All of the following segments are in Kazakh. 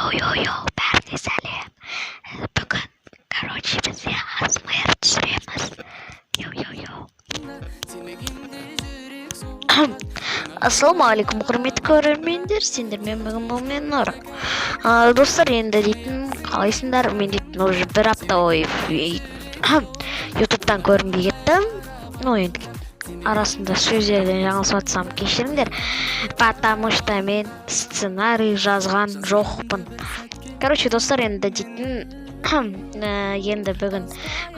Йо-йо-йо, бәріне сәлем. Бүгін, бізге ASMR түсіреміз. Йо-йо-йо. Ассалаумағалейкум, құрметті көрермендер, сендермен бүгін мен Нұр. Достар, енді дейтін, қалайсыңдар? Мен дейтін, уже бір апта бойы ютубтан көрінбей кеттім. Енді арасында сөздерден жаңылсып кешіріңдер, потому что мен сценарий жазған жоқпын. Короче, достар, енді дейтін, енді бүгін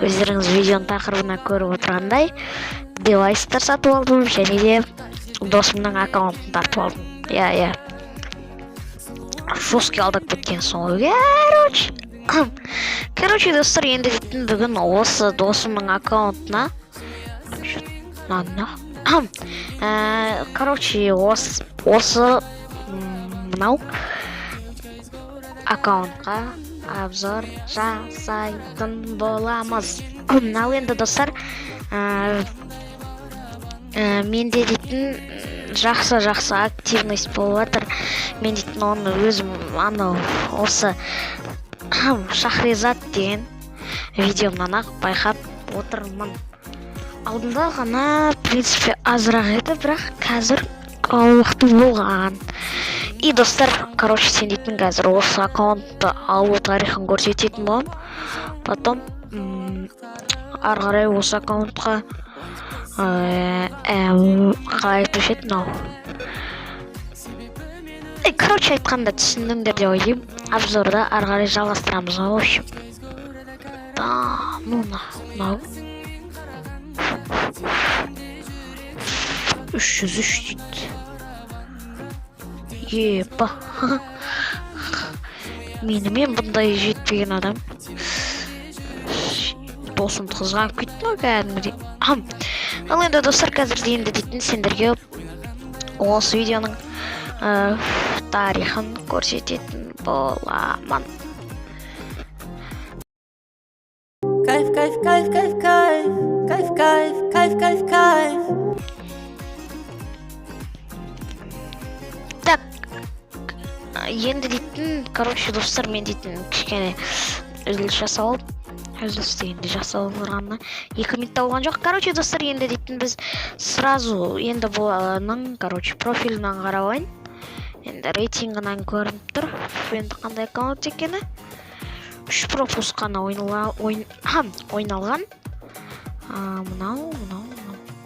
өздеріңіз видеоның тақырыбына көріп отырғандай девайстар сатып алдым, және де досымның аккаунтын тартып алдым. Иә. Жестко алдап кеткен соң. Короче, достар, енді дейтін, бүгін осы досымның аккаунтына короче, осы мынау аккаунтқа обзор жасайтын боламыз. Мынау енді достар, менде дейтін жақсы активность болып жатыр. Мен дейтін оны өзім осы Шахрезад деген видеомнан ақ байқап отырмын. Алдында ғана, в принципе, азырақ еді, бірақ қазір уақыты болған. И достар, короче, сен дейтін қазір осы аккаунтты алу тарихын көрсететін болам. Потом ары қарай осы аккаунтқа қалай айтушы еді мынау. Короче, айтқанда түсіндіңдер деп ойлаймын. Обзорда ары қарай жалғастырамыз. В общем, мынау 303 дейді. Епа. Менімен бұндай жетпеген адам. Досымды қызғанып кетті ма кәдімгідей. Ал енді достар, қазір енді дейтін сендерге осы видеоның тарихын көрсететін боламын. Кайф. Так, енді дейтін, короче, достар, мен дейтін кішкене үзіліс жасалып, үзілісті жасалып ұрғанына 2 минутта болған жоқ. Короче, достар, енді дейтін біз сразу енді бұланың, короче, профилінен қарауын. Енді рейтингінен көрініп тұр. Енді қандай аккаунт екені. 3 пропуск қана ойналған. Мынау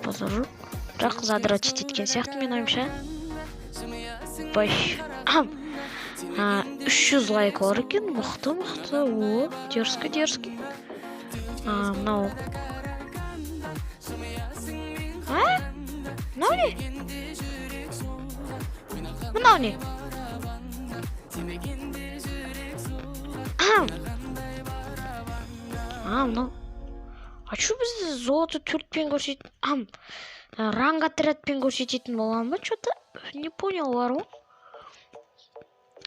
базар жоқ. Бірақ задротить еткен сияқты мен ойымша. 300 лайк бар екен. Мықты. О, дерзкий. Мынау. Мынау не? Мынау. Ачу бізді золоты 4-пен көрсететін, ранг отрядпен көрсететін болған ба? Что-то не понял бар ғой.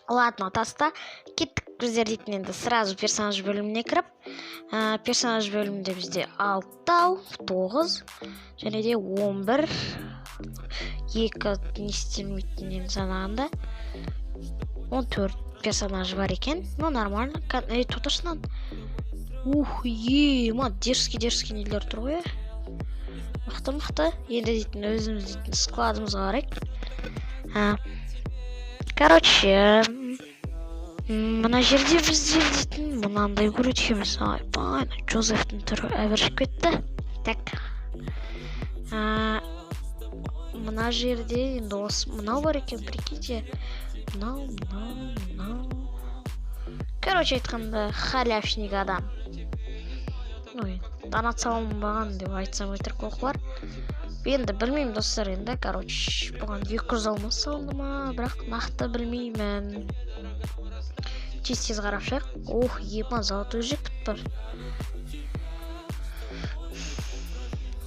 Ладно, таста кеттік біздер дейтін енді сразу персонаж бөліміне кіріп. Персонаж бөлімінде бізде 6, 9, және де 11, 2 не істелмейтінен санағанда 14 персонаж бар екен. Ну, нормально. Тотырсынан. Дерзкий нелер тұр ғой. Мықты. Енді дейтін өзіміз дейтін складымызға қарайық. Короче, мына жерде біздер дейтін мынандай көретеміз. Айпай, Джозефтің түрі әбіршіп кетті. Так. Мына жерде енді осы мынау бар екен, прикиньте. Мынау. Короче, айтқанда халявшник адам. Донат салынбаған деп айтсам өтірік оқы бар. Енді білмеймін достар, енді, короче, бұған 200 алмас салынды ма, бірақ нақты білмеймін. Тез қарап шақ. Золотой жекпіт бар.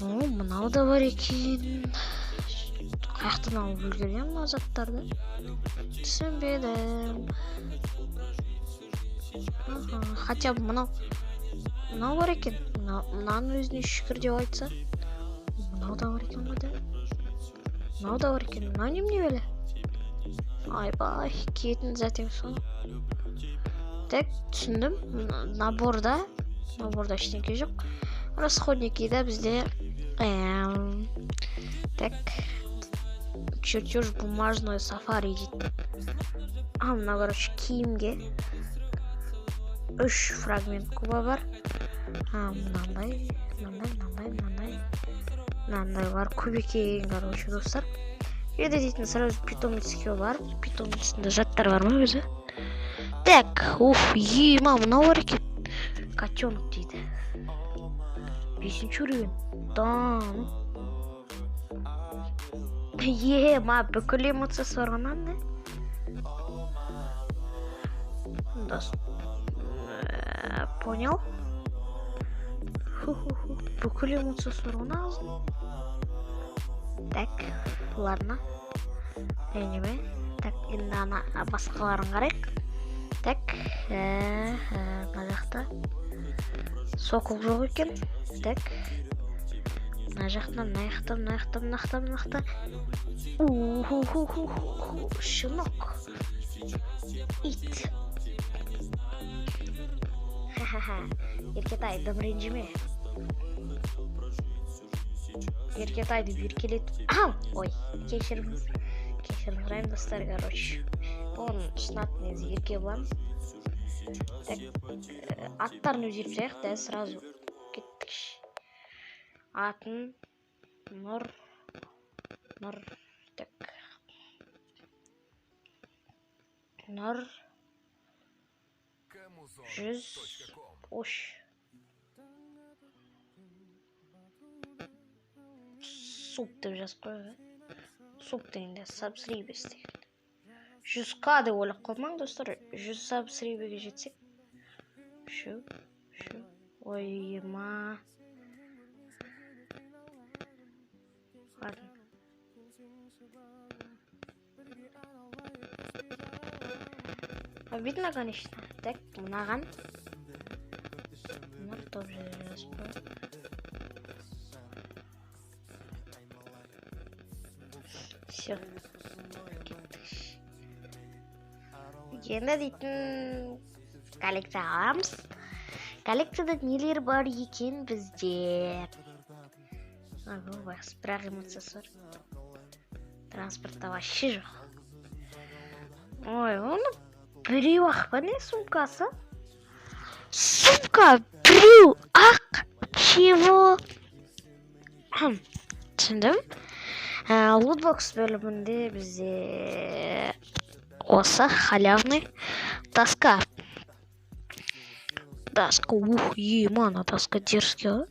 Мынау да бар екен. Қаяқтан алып үлгерген мына заттарды. Түсінбедім. Хотя бы мынау бар екен. Мынаның өзіне шүкір деп айтса. Мынау да бар екен ғой. Мынау немене белі? Айбай, кетін затем сол. Так, түсіндім. Наборда ештеңке жоқ. Расходникиде бізде так, чертеж бумажной сафари дейді. Мына короче киімге 3 фрагмент куба бар. Мынандай бар. Кубики, короче, достар. Еде дейтін сразу питомницке бар. Питомницінде жаттар бар ма өзі? Так, мынау бар екен. Котенок дейді. 5-ші уровень. Бүкіл эмоциясы бар ғанан, понял? Бүкіл эмоциясы бар ғанан. Так, ладно. Так, енді ана басқаларын қарайық. Так, мына жақта сокол жоқ екен. Так, мына жақта. Щенок. Ит. Еркетай, ренжіме. Еркетайды еркелетіп. Ой, кешірім сұраймын достар, короче. Оның шынатын езі ерке болам. Так, аттарын өзеріп жайық, да, сразу кеттік. Атын Нұр, так. Нұр 100 ош. Суп деп жазып қойған. Суп дегенде сабсрибес деген. 100к деп ойлап қалмаң, достар. 100 сабсрибеге жетсек. Ой, ладно. Видно, конечно. Так, мынаған. Топ жазып қойған. Все. Енді дейтін коллекция аламыз. Коллекцияда нелер бар екен бізде? Бірақ эмоциясы бар. Транспортта вообще жоқ. Ой, оны біреу ақ па не сумкасы? Сумка біреу ақ. Чего? Түсіндім. Лутбокс бөлімінде бізде осы халявный доска. Ана доска дерзкий.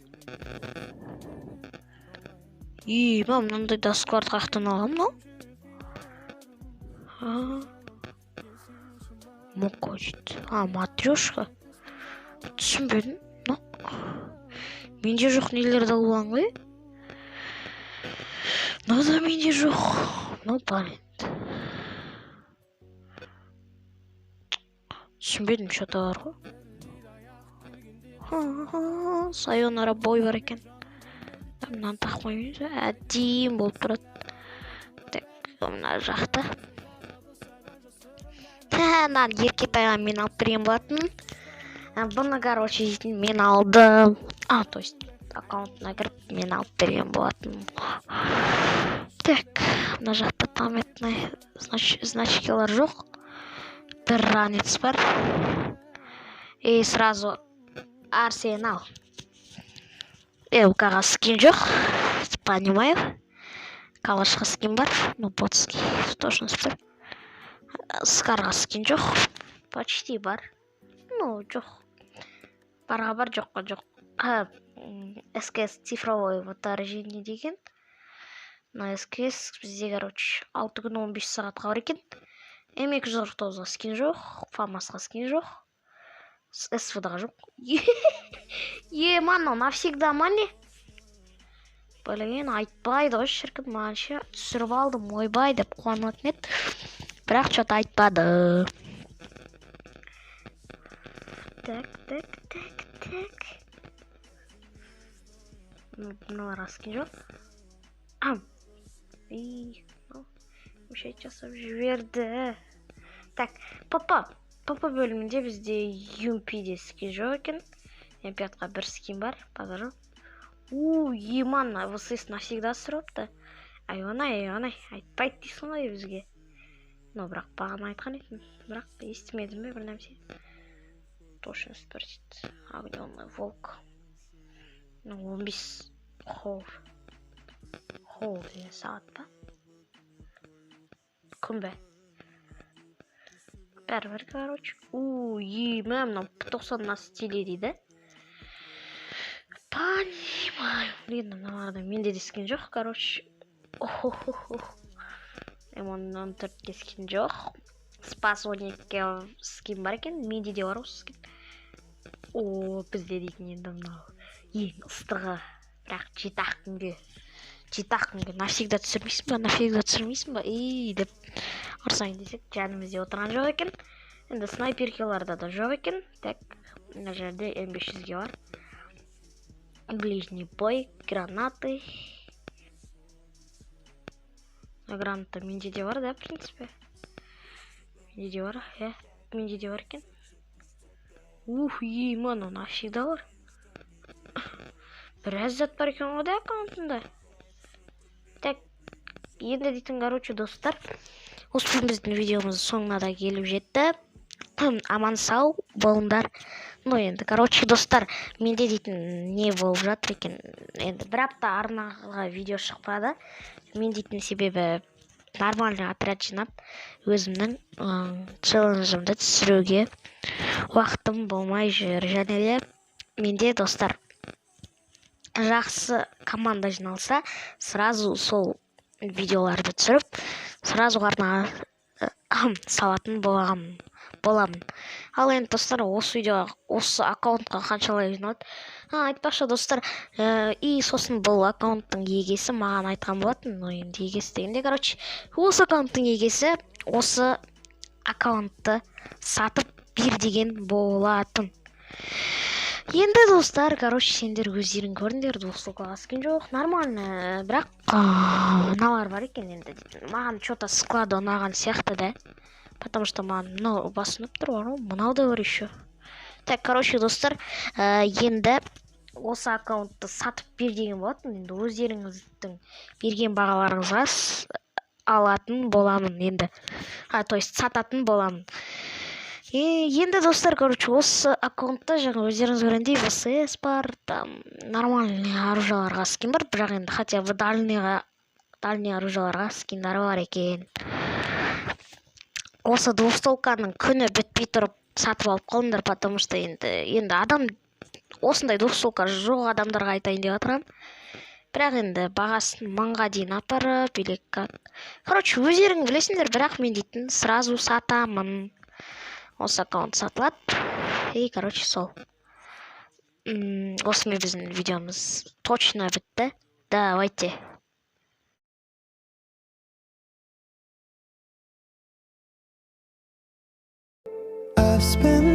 Мынандай доскаларды қаяқтан алғам, мынау? Мука дейді. Матрешка. Түсінбедім. Менде жоқ нелерді алуан ғой? Да менде жоқ. Блин. Түсінбедім, что-то бар ғой. Сайонара бой бар екен. Мынаны тақпаймыз, әдейім болып тұрады. Так, мына жақта. Мынаны еркетайға мен алып берген болатын. Бұны, короче, мен алдым. То есть, аккаунтына кіріп мен алып берген болатын. Так, мына жақта памятный значкалар жоқ. Бір ранец бар. И сразу Арсенал. ЛК-ға скин жоқ. Понимаю. Калашқа скин бар. Ботский. Точно спор. Скарға скин жоқ. Почти бар. Жоқ. Барға бар, жоққа жоқ. СКС цифровой отражение деген. На СКС бізде, короче, 6 күн 15 сағатқа бар екен. М249-ға скин жоқ. Фамасқа скин жоқ. СВД-ға жоқ. Мана, навсегда мане? Блин, айтпайды ғой шіркін, манша түсіріп алдым, ойбай деп қуанатын еді. Бірақ что-то айтпады. Так. Мына раскин жоқ. Мешать жасап жіберді. Так, папа, ПП бөлімінде бізде UMP-де скин жоқ екен. MP5-ға бір скин бар, покажу. Еман, ВСС навсегда сұрапты. Айванай, айтпайды дейсің ғой бізге. Бірақ бағана айтқан екен, бірақ естімедім бе бір нәрсе. Точность бар дейді. Огненный волк. 15 хол деген сағат па? Күн бе? Бәрібір, короче. Мынау 90 на стиле дейді. Понимаю. Блин, мыналарда менде де скин жоқ, короче. М14-ке скин жоқ. Спас 12-ке скин бар екен, менде де бар осы скин. Бізде дейтін енді мынау ең ыстығы. Бірақ жеті күнге навсегда түсірмейсің ба? Деп ұрсайын десек, жанымызде отырған жоқ екен. Енді снайперкаларда да жоқ екен. Так, мына жерде М500-ге бар. Ближний бой, гранаты. Граната менде де бар, да, в принципе. Менде де бар екен. Еман, навсегда бар. Біраз зат бар екен ғой да аккаунтында. Так, енді дейтін, короче, достар, осы біздің видеомыз соңына да келіп жетті. Аман сау болыңдар. Енді, короче, достар, менде дейтін не болып жатыр екен. Енді бір апта арнаға видео шықпады. Мен дейтін себебі нормальный отряд жинап, өзімнің челленджімді түсіруге уақытым болмай жүр. Және де менде, достар, жақсы команда жиналса, сразу сол видеоларды түсіріп, сразу арнаға салатын боламын. Ал енді, достар, осы видеоға, осы аккаунтқа қаншалай жиналады? Айтпақшы, достар, сосын бұл аккаунттың егесі маған айтқан болатын. Енді егесі дегенде, короче, осы аккаунттың егесі осы аккаунтты сатып бер деген болатын. Енді, достар, короче, сендер өздерің көрдіңдер, достыққа скин жоқ, нормально, бірақ мыналар бар екен енді. Маған что-то склады ұнаған сияқты да, потому что маған мынау басынып тұр, мынау да бар еще. Так, короче, достар, енді осы аккаунтты сатып бер деген болатын. Енді өздеріңіздің берген бағаларыңызға алатын боламын енді. То есть сататын боламын. Енді, достар, короче, осы аккаунтта жаңа өздеріңіз көргендей ВСС бар, там нормальный оружияларға скин бар, бірақ енді хотя бы дальний оружияларға скиндары бар екен. Осы двухстолканың күні бітпей тұрып сатып алып қалыңдар, потому что енді адам осындай двухстолка жоқ адамдарға айтайын деп отырам. Бірақ енді бағасын 1000-ға дейін апарып, короче, өздерің білесіңдер, бірақ мен дейтін сразу сатамын. Осы аккаунт сатылады. Короче, сол. Осымен біздің видеомыз точно бітті. Давайте. I've spent